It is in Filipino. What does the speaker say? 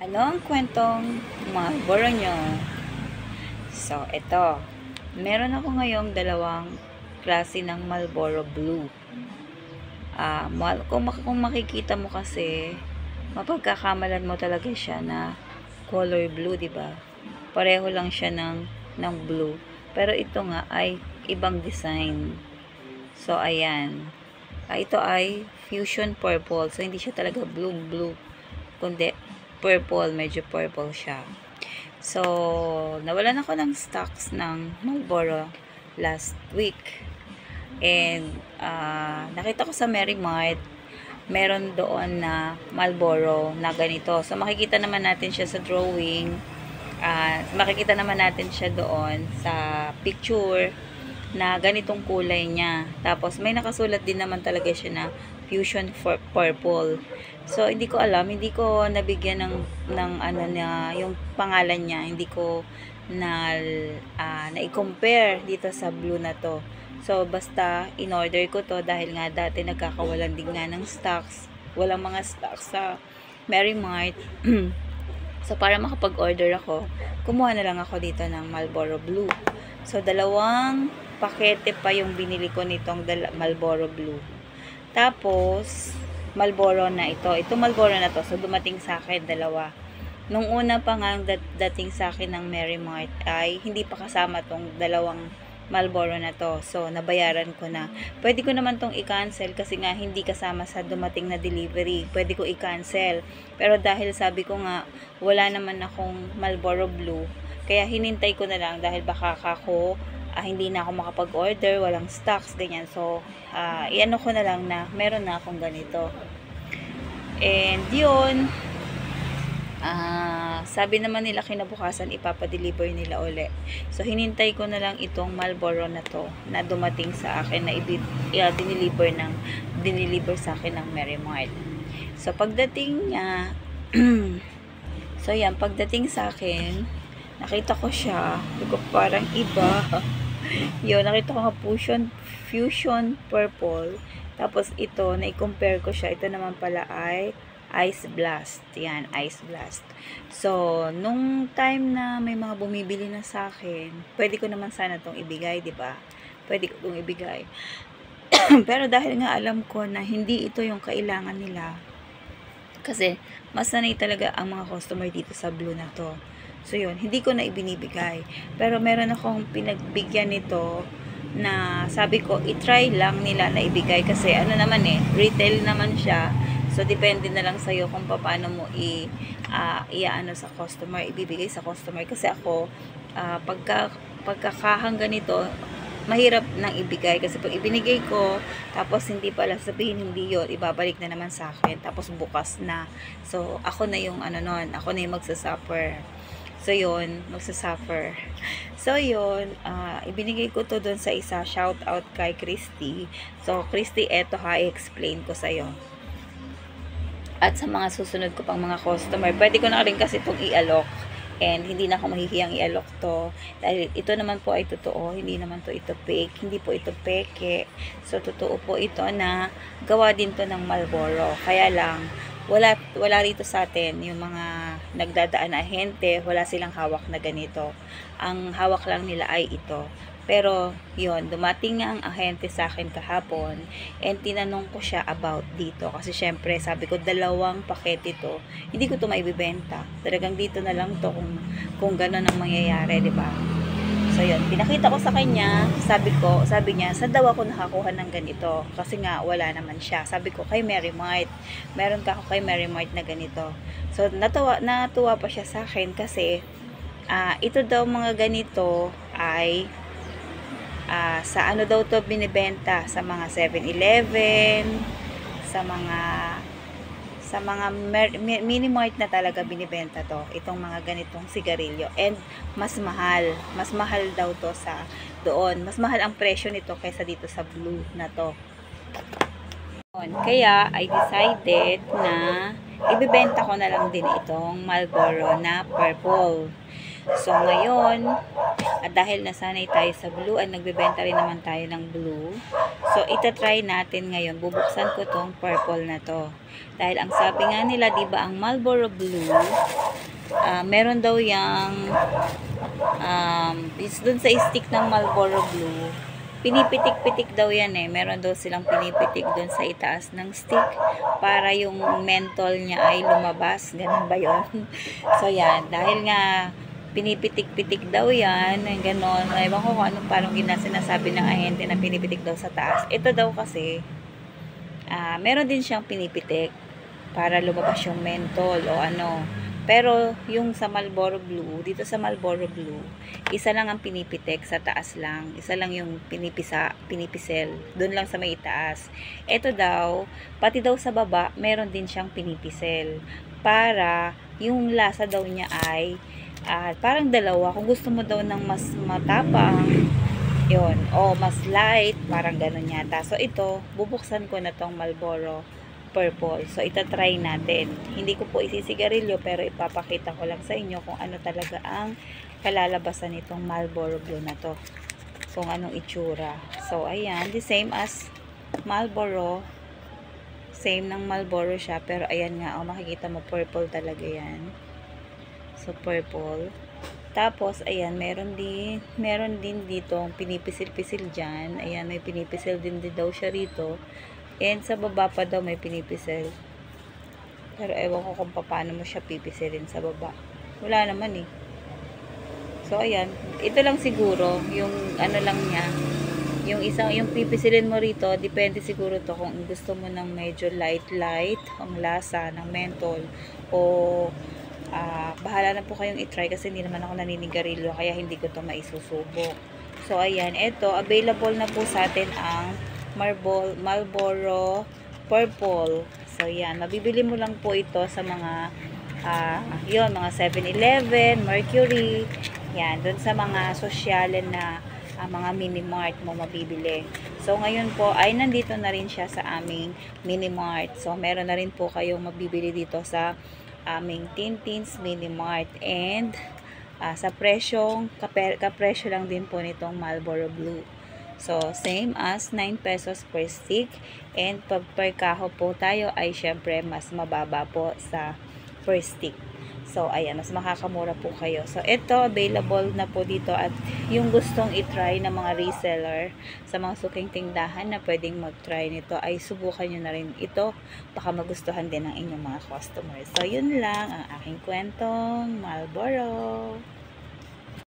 Ano ang kwentong Marlboro nyo? So, ito. Meron ako ngayong dalawang klase ng Marlboro Blue. Kung makikita mo kasi, mapagkakamalan mo talaga siya na color blue, di ba? Pareho lang siya ng blue. Pero ito nga ay ibang design. So, ayan. Ito ay fusion purple. So, hindi siya talaga blue, kundi purple, medyo purple siya. So, nawalan ako ng stocks ng Marlboro last week. And, nakita ko sa Mary Mart, meron doon na Marlboro na ganito. So, makikita naman natin siya sa drawing. Makikita naman natin siya doon sa picture na ganitong kulay niya. Tapos, may nakasulat din naman talaga siya na fusion for purple. So, hindi ko alam, hindi ko nabigyan ng ano na, yung pangalan niya, hindi ko na-compare dito sa blue na to. So, basta in-order ko to dahil nga dati nagkakawalan din nga ng stocks. Walang mga stocks sa Mary Mart. So, para makapag-order ako, kumuha na lang ako dito ng Marlboro Blue. So, dalawang pakete pa yung binili ko nitong Marlboro Blue. Tapos, Marlboro na ito. Ito Marlboro na to. So, dumating sa akin dalawa. Nung una pa nga dating sa akin ng Mary Mart ay hindi pa kasama tong dalawang Marlboro na to. So, nabayaran ko na. Pwede ko naman tong i-cancel kasi nga hindi kasama sa dumating na delivery. Pwede ko i-cancel. Pero dahil sabi ko nga, wala naman akong Marlboro Blue, kaya hinintay ko na lang dahil baka ako hindi na ako makapag-order, walang stocks, ganyan. So, iano ko na lang na meron na akong ganito. And yun, sabi naman nila kinabukasan ipapadeliver nila uli. So, hinintay ko na lang itong Marlboro na to na dumating sa akin na diniliver sa akin ng Mary Mart. So, pagdating niya, so yan, pagdating sa akin, nakita ko siya, parang iba. Yun, nakita ko nga fusion purple. Tapos ito, na-compare ko siya. Ito naman pala ay Ice Blast. Yan, Ice Blast. So, nung time na may mga bumibili na sa akin, pwede ko naman sana itong ibigay, di ba? Pwede ko itong ibigay. Pero dahil nga alam ko na hindi ito yung kailangan nila, kasi mas sanay talaga ang mga customer dito sa blue na to. So, yun, hindi ko na ibinibigay. Pero meron akong pinagbigyan nito na sabi ko, itry lang nila na ibigay kasi ano naman retail naman siya. So, depende na lang sa'yo kung paano mo iaano sa customer, ibibigay sa customer. Kasi ako, pagkakahangga nito, mahirap nang ibigay. Kasi pag ibinigay ko, tapos hindi pala sabihin hindi yun, ibabalik na naman sa akin. Tapos bukas na. So, ako na yung ako na yung magsasuffer. So, yun, magsasuffer. So, yun, ibinigay ko to doon sa isa, shout out kay Christy. So, Christy, eto i-explain ko sa'yo. At sa mga susunod ko pang mga customer, pwede ko na rin kasi itong i-alok. And hindi na ako mahihiyang i-alok to. Dahil ito naman po ay totoo. Hindi naman to ito fake. Hindi po ito peke. So, totoo po ito na gawa din to ng Marlboro. Kaya lang, wala rito sa atin yung mga nagdadaan na ahente, wala silang hawak na ganito. Ang hawak lang nila ay ito. Pero, yun, dumating nga ang ahente sa akin kahapon and tinanong ko siya about dito. Kasi syempre, sabi ko, dalawang pakete to. Hindi ko to maibibenta. Talagang dito na lang to kung gano'n ang mangyayari, di ba? So, yun, pinakita ko sa kanya, sabi niya, saan daw ako nakakuha ng ganito? Kasi nga, wala naman siya. Sabi ko, kay Mary Mart. Meron ka ako kay Mary Mart na ganito. So, natuwa pa siya sa akin kasi, ito daw mga ganito ay, sa ano daw to binibenta? Sa mga 7-Eleven, sa mga mini-mart na talaga binibenta to, itong mga ganitong sigarilyo. And mas mahal daw to sa doon. Mas mahal ang presyo nito kaysa dito sa blue na to. Kaya I decided na ibibenta ko na lang din itong Marlboro na purple. So, ngayon, at dahil nasanay tayo sa blue, at nagbebenta rin naman tayo ng blue. So, itatry natin ngayon. Bubuksan ko tong purple na to. Dahil ang sabi nga nila, di ba ang Marlboro Blue, meron daw yung dun sa stick ng Marlboro Blue, pinipitik-pitik daw yan eh. Meron daw silang pinipitik dun sa itaas ng stick para yung mentol niya ay lumabas. Ganun ba yun? So yan, dahil nga pinipitik-pitik daw yan, ganon. Ewan ko kung anong parang sinasabi ng ahente na pinipitik daw sa taas. Ito daw kasi, meron din siyang pinipitik para lumabas yung mentol o ano. Pero, yung sa Marlboro Blue, dito sa Marlboro Blue, isa lang ang pinipitik sa taas lang. Isa lang yung pinipisel. Doon lang sa may itaas. Ito daw, pati daw sa baba, meron din siyang pinipisel. Para, yung lasa daw niya ay, parang dalawa. Kung gusto mo daw ng mas matapang, yun. O, mas light, parang ganun yata. So, ito, bubuksan ko na tong Marlboro purple. So, itatry natin. Hindi ko po isisigarilyo, pero ipapakita ko lang sa inyo kung ano talaga ang kalalabasan nitong Marlboro Blue na to. Kung anong itsura. So, ayan. The same as Marlboro. Same ng Marlboro siya. Pero, ayan nga. Makikita mo, purple talaga yan. So, purple. Tapos, ayan. Meron din dito pinipisil-pisil dyan. Ayan, may pinipisil din daw siya rito. And sa baba pa daw may pinipisil. Pero ewan ko kung paano mo siya pipisilin sa baba. Wala naman eh. So ayan, ito lang siguro yung ano lang niya. Yung pipisilin mo rito, depende siguro to kung gusto mo ng medyo light ang lasa ng mentol o bahala na po kayong i-try kasi hindi naman ako naninigarilyo kaya hindi ko to maisusubok. So ayan, ito available na po sa atin ang Marlboro Purple. So, yan. Mabibili mo lang po ito sa mga mga 7-Eleven, Mercury. Yan. Doon sa mga sosyalen na mga mini-mart mo mabibili. So, ngayon po ay nandito na rin siya sa aming mini-mart. So, meron na rin po kayong mabibili dito sa aming Tintins Mini-Mart. And, sa presyong, kapresyo lang din po nitong Marlboro Blue. So, same as 9 pesos per stick. And pag per kaho po tayo ay syempre mas mababa po sa per stick. So, ayan, mas makakamura po kayo. So, ito, available na po dito. At yung gustong itry ng mga reseller sa mga suking tindahan na pwedeng mag-try nito, ay subukan nyo na rin ito. Baka magustuhan din ng inyong mga customers. So, yun lang ang aking kwentong Marlboro.